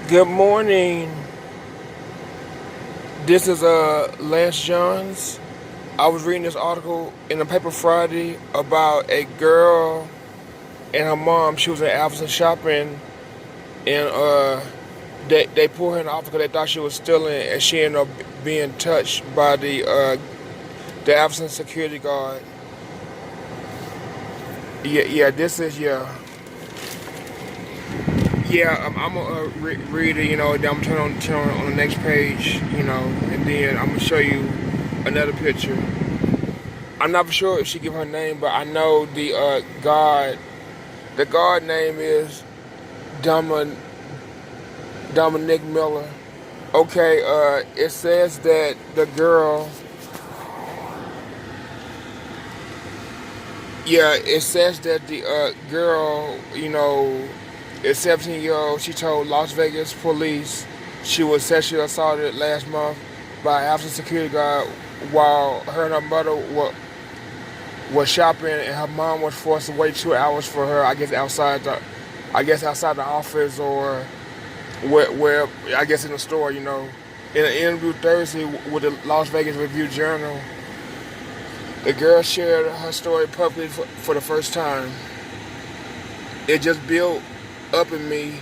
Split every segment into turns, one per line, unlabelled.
Good morning. This is Lance Johns. I was reading this article in the paper Friday about a girl and her mom. She was in Albertsons shopping, and they pulled her in the office because they thought she was stealing, and she ended up being touched by the Albertsons security guard. Yeah. This is Yeah, I'm gonna read it, then I'm gonna turn on the next page, and then I'm gonna show you another picture. I'm not for sure if she give her name, but I know the guard. The guard name is Domin- Dominic Miller. Okay, it says that the girl. Yeah, it says that the girl, is 17-year-old. She told Las Vegas police she was sexually assaulted last month by an absent security guard while her and her mother was shopping, and her mom was forced to wait 2 hours for her. I guess outside the office or where I guess in the store. In an interview Thursday with the Las Vegas Review Journal, the girl shared her story publicly for the first time. It just built up in me,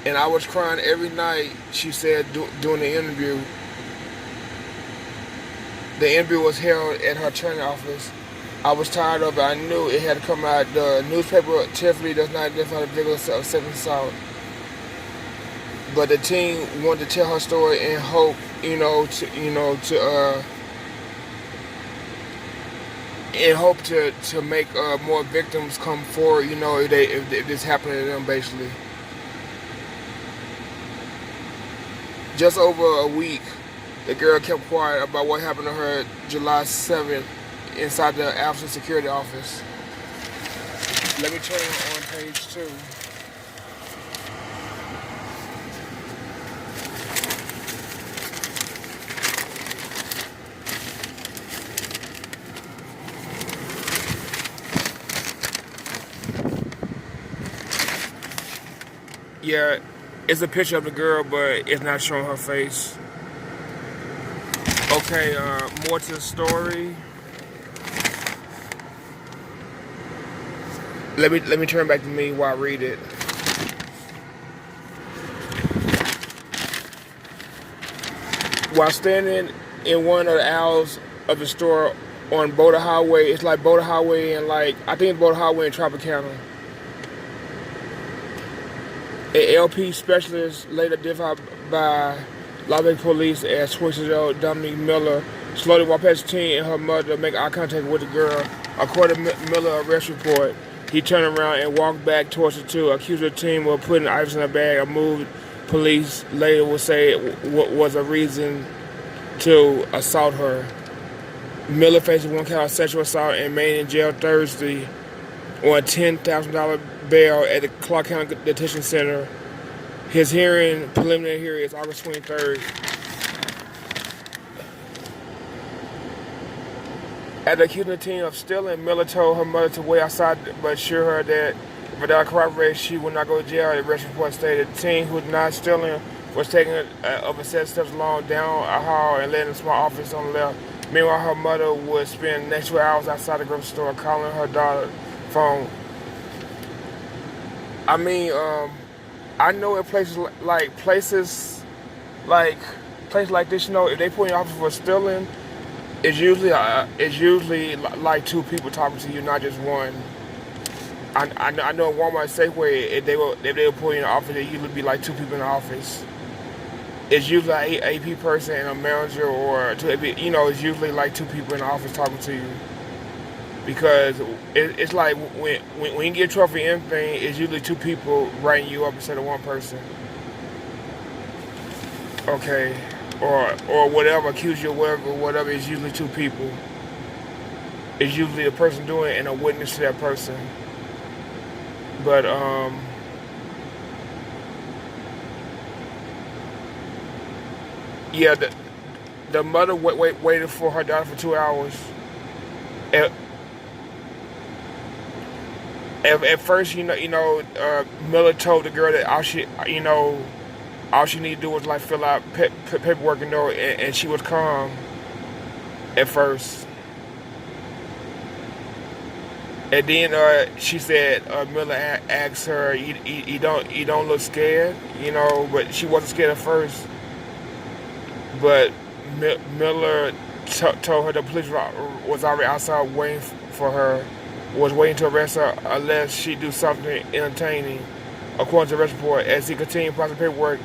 and I was crying every night, she said during the interview. The interview was held at her training office. I was tired of it. I knew it had to come out. The newspaper typically does not identify the victim of sexual assault, but the team wanted to tell her story and hope, to make more victims come forward. If this happened to them, basically. Just over a week, the girl kept quiet about what happened to her July 7th inside the Albertsons security office. Let me turn on page 2. Yeah, it's a picture of the girl, but it's not showing her face. Okay, more to the story. Let me turn back to me while I read it. While standing in one of the aisles of the store on Boulder Highway, it's like Boulder Highway and I think it's Boulder Highway in Tropicana. An LP specialist later identified by Las Vegas police as 26-year-old Dominique Miller slowly walked past the teen and her mother make eye contact with the girl. According to Miller's arrest report, he turned around and walked back towards the two, accused the teen of putting items in a bag, a move police later would say was a reason to assault her. Miller faces one count of sexual assault and remained in jail Thursday on a $10,000 bail at the Clark County Detention Center. His preliminary hearing, is August 23rd. After accusing the teen of stealing, Miller told her mother to wait outside but assured her that without corroboration, she would not go to jail. The arrest report stated the teen who was not stealing was taking over 7 steps along down a hall and led in a small office on the left. Meanwhile, her mother would spend the next 2 hours outside the grocery store calling her daughter's phone. I mean, I know in places like this, if they put you in office for stealing, it's usually like 2 people talking to you, not just one. I know in Walmart Safeway, if they were put you in the office, it usually be like 2 people in the office. It's usually an AP person and a manager, or it's usually like 2 people in the office talking to you. Because it's like when you get a trophy anything, it's usually 2 people writing you up instead of 1 person. Okay, or whatever, accuse you of whatever. It's usually 2 people. It's usually the person doing it and a witness to that person. But yeah, the mother waited for her daughter for 2 hours. At first, Miller told the girl that all she needed to do was like fill out paperwork, and she was calm at first. And then she said Miller asked her, "You don't look scared, but she wasn't scared at first. But Miller told her the police was already outside waiting for her, was waiting to arrest her unless she do something entertaining. According to the arrest report, as he continued processing paperwork,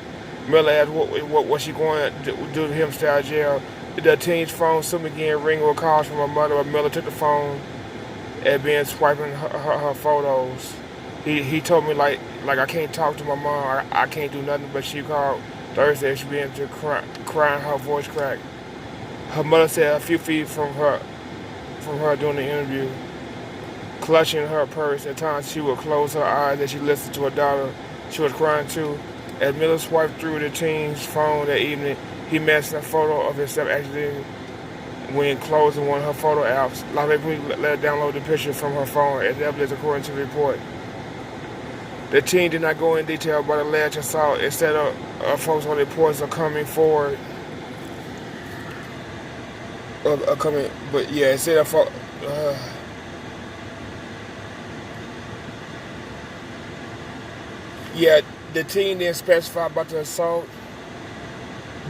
Miller asked what was she going to do to him to stay out of jail. The teen's phone soon began ringing with calls from her mother, but Miller took the phone and began swiping her photos. He told me like I can't talk to my mom, I can't do nothing, but she called Thursday. She began to crying, her voice cracked. Her mother said a few feet from her during the interview, clutching her purse. At times she would close her eyes as she listened to her daughter. She was crying too. As Miller swiped through the teen's phone that evening, he messed a photo of himself accidentally when closing one of her photo apps. Like we let her download the picture from her phone as evidence according to the report. The teen did not go in detail about the alleged assault. Instead of folks on the reports are coming forward. But yeah, instead of yeah, the teen didn't specify about the assault,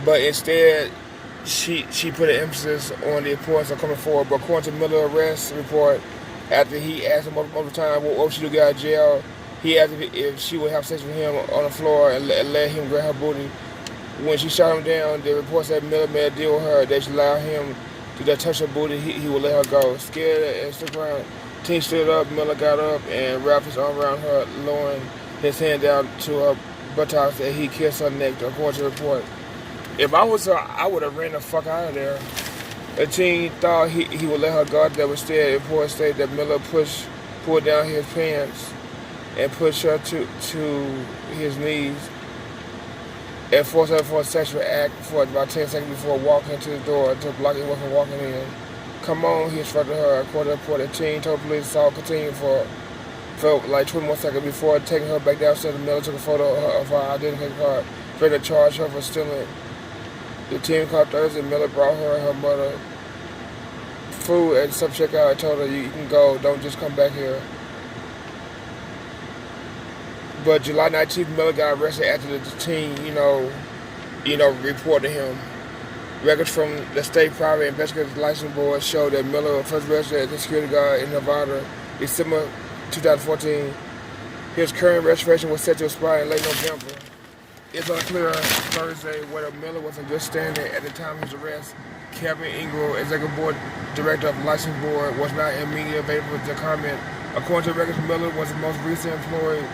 but instead she put an emphasis on the reports are coming forward. But according to Miller's arrest report, after he asked her multiple times what would she do to get out of jail, he asked if she would have sex with him on the floor and let him grab her booty. When she shot him down, the report said Miller made a deal with her that she allowed him to just touch her booty, he would let her go. Scared and stuck around, teen stood up. Miller got up and wrapped his arm around her, lowering his hand down to her buttocks, and he kissed her neck, according to the report. If I was her, I would have ran the fuck out of there. The teen thought he would let her go there, but instead, the report stated that Miller pulled down his pants and pushed her to his knees and forced her for a sexual act for about 10 seconds before walking to the door to block him from walking in. "Come on," he instructed her. According to the report, the teen told police the assault continued for like 21 seconds before taking her back downstairs. The Miller took a photo of her identity card, ready to charge her for stealing. The teen called Thursday. Miller brought her and her mother food at self-checkout and told her, "You can go, don't just come back here." But July 19th, Miller got arrested after the teen, reported him. Records from the State Private Investigative License Board show that Miller was first arrested as a security guard in Nevada, December 2014. His current registration was set to expire in late November. It's unclear Thursday whether Miller was in good standing at the time of his arrest. Kevin Ingram, Executive Board Director of the License Board, was not immediately available to comment. According to the records, Miller was the most recent employee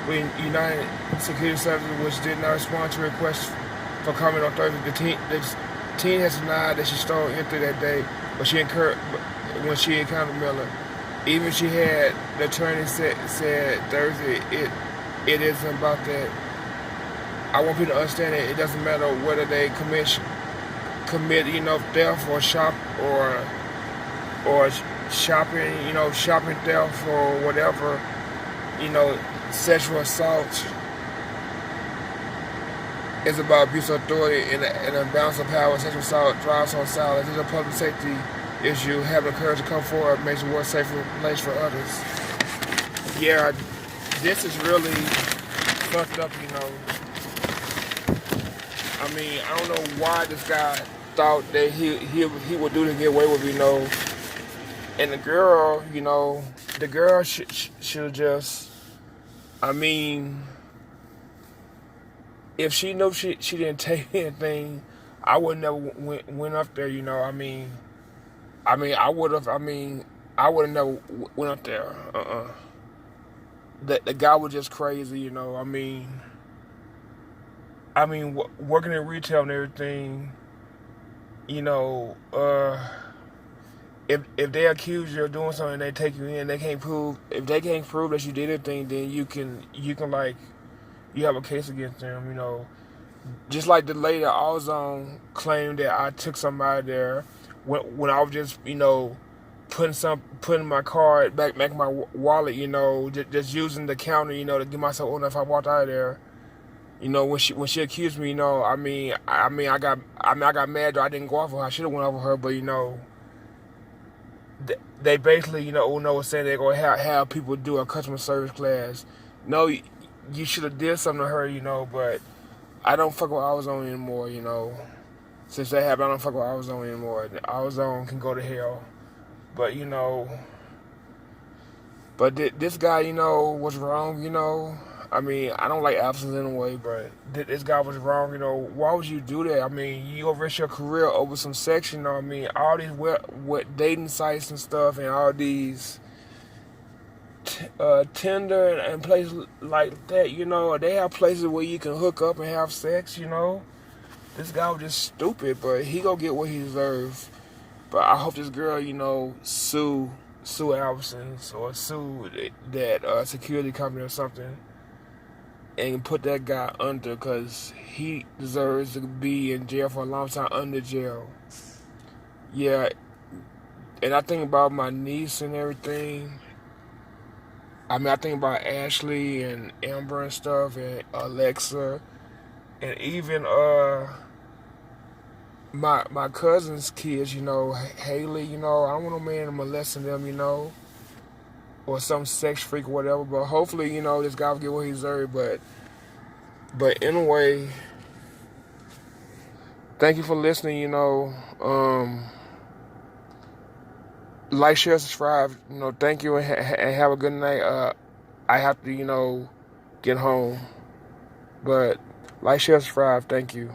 with United Security Services, which did not respond to requests for comment on Thursday. The teen has denied that she stole anything that day, but when she encountered Miller. Even she had, the attorney said Thursday, it isn't about that. I want people to understand that it doesn't matter whether they commit theft or shopping theft or whatever, sexual assault is about abuse of authority and a balance of power. Sexual assault drives on silence. It's a public safety issue. Having the courage to come forward makes the world a safer place for others. Yeah, this is really fucked up, I mean, I don't know why this guy thought that he would do to get away with, And the girl, should just, if she knew she didn't take anything, I would never went up there, I would have never went up there. The guy was just crazy, working in retail and everything, if they accuse you of doing something, they take you in. If they can't prove that you did anything, then you can you have a case against them. Just like the lady I was on claimed that I took somebody there when I was just putting my card back in my wallet, just using the counter, to get myself on if I walked out of there. You know, when she accused me, you know, I got mad though. I didn't go off of her. I should have went over her, but you know, they basically, you know, was saying they're gonna have people do a customer service class. No, you should have did something to her, you know, but I don't fuck with AutoZone anymore, you know. Since that happened, I don't fuck with AutoZone anymore. AutoZone can go to hell. But you know, this guy, you know, was wrong, you know. I mean, I don't like Albertsons anyway, but this guy was wrong, you know. Why would you do that? I mean, you gonna risk your career over some sex, you know. I mean, all these what dating sites and stuff, and all these Tinder and places like that, you know. They have places where you can hook up and have sex, you know. This guy was just stupid, but he gonna get what he deserves. But I hope this girl, you know, sue Albertsons or sue that security company or something, and put that guy under, because he deserves to be in jail for a long time, under jail. Yeah, and I think about my niece and everything. I mean, I think about Ashley and Amber and stuff, and Alexa, and even my cousin's kids, you know, Haley, you know. I don't want no man molesting them, you know, or some sex freak or whatever. But hopefully, you know, this guy will get what he deserves. But anyway, thank you for listening. You know, like, share, subscribe. You know, thank you, and have a good night. I have to, you know, get home, but like, share, subscribe. Thank you.